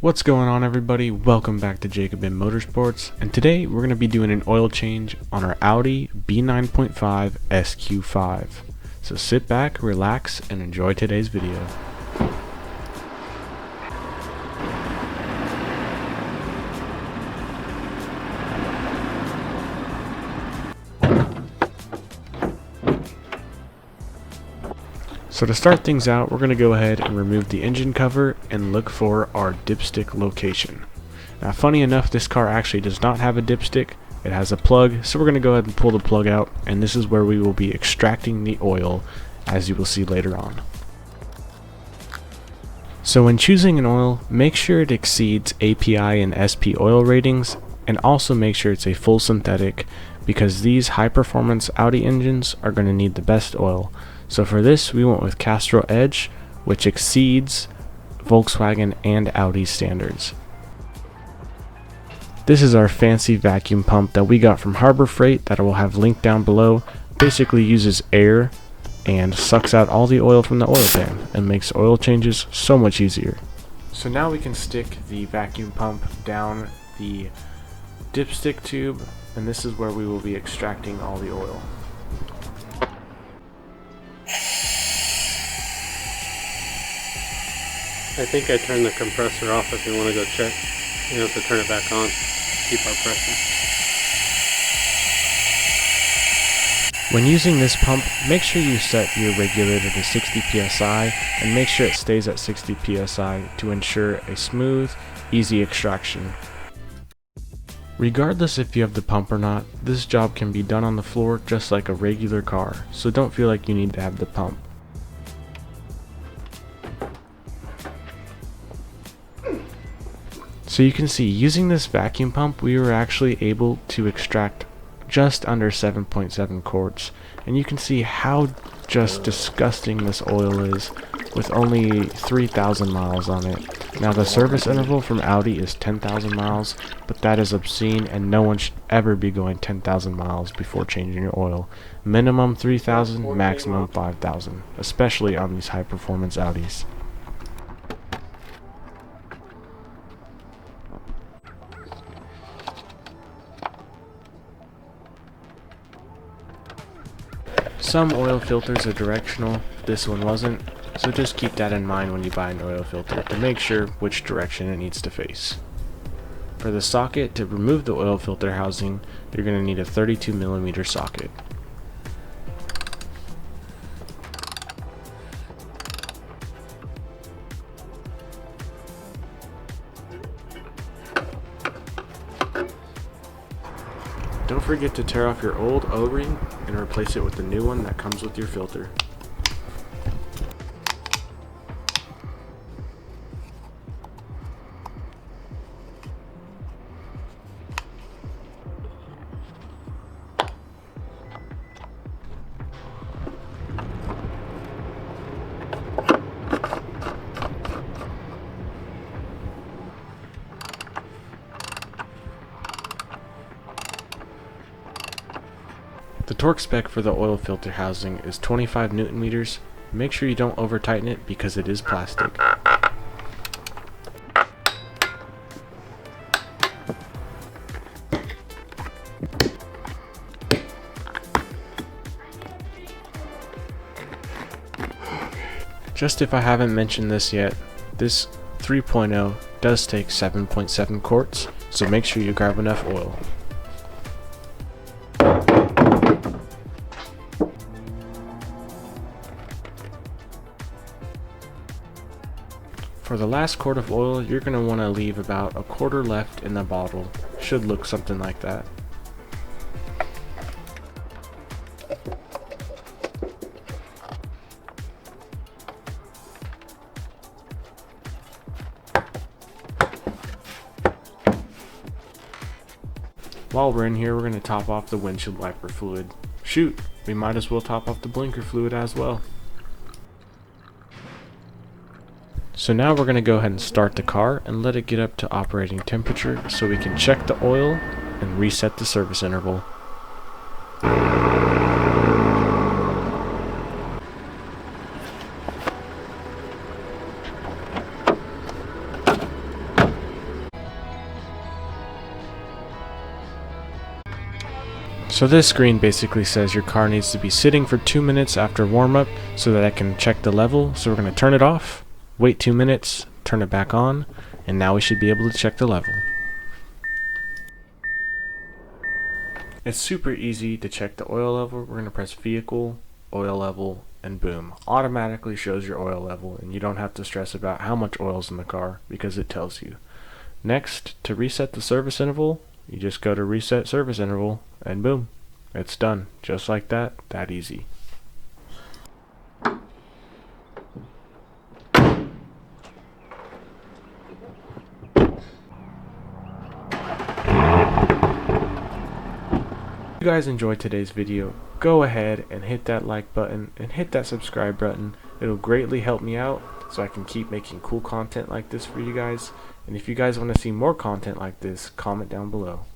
What's going on, everybody? Welcome back to Jacob in Motorsports, and today we're going to be doing an oil change on our Audi B9.5 SQ5. So sit back, relax, and enjoy today's video. So to start things out, we're going to go ahead and remove the engine cover and look for our dipstick location. Now, funny enough, this car actually does not have a dipstick. It has a plug, so we're going to go ahead and pull the plug out, and this is where we will be extracting the oil, as you will see later on. So when choosing an oil, make sure it exceeds API and SP oil ratings, and also make sure it's a full synthetic, because these high-performance Audi engines are going to need the best oil. So for this, we went with Castrol Edge, which exceeds Volkswagen and Audi standards. This is our fancy vacuum pump that we got from Harbor Freight that I will have linked down below. Basically uses air and sucks out all the oil from the oil pan and makes oil changes so much easier. So now we can stick the vacuum pump down the dipstick tube, and this is where we will be extracting all the oil. I think I turned the compressor off. If you want to go check, you have to turn it back on, keep our pressure. When using this pump, make sure you set your regulator to 60 psi and make sure it stays at 60 psi to ensure a smooth, easy extraction. Regardless if you have the pump or not, this job can be done on the floor just like a regular car, so don't feel like you need to have the pump. So you can see, using this vacuum pump, we were actually able to extract just under 7.7 quarts, and you can see how just disgusting this oil is with only 3,000 miles on it. Now the service interval from Audi is 10,000 miles, but that is obscene, and no one should ever be going 10,000 miles before changing your oil. Minimum 3,000, maximum 5,000, especially on these high performance Audis. Some oil filters are directional, this one wasn't, so just keep that in mind when you buy an oil filter to make sure which direction it needs to face. For the socket, to remove the oil filter housing, you're going to need a 32mm socket. Don't forget to tear off your old O-ring and replace it with the new one that comes with your filter. The torque spec for the oil filter housing is 25 Newton meters. Make sure you don't over tighten it because it is plastic. Just if I haven't mentioned this yet, this 3.0 does take 7.7 quarts, so make sure you grab enough oil. For the last quart of oil, you're going to want to leave about a quarter left in the bottle. Should look something like that. While we're in here, we're going to top off the windshield wiper fluid. Shoot, we might as well top off the blinker fluid as well. So now we're going to go ahead and start the car and let it get up to operating temperature so we can check the oil and reset the service interval. So this screen basically says your car needs to be sitting for 2 minutes after warm-up so that I can check the level. So we're going to turn it off, wait 2 minutes, turn it back on, and now we should be able to check the level. It's super easy to check the oil level. We're going to press vehicle, oil level, and boom. Automatically shows your oil level, and you don't have to stress about how much oil is in the car because it tells you. Next, to reset the service interval, you just go to reset service interval, and boom, it's done. Just like that, that easy. If you guys enjoyed today's video, go ahead and hit that like button and hit that subscribe button. It'll greatly help me out so I can keep making cool content like this for you guys. And if you guys want to see more content like this, comment down below.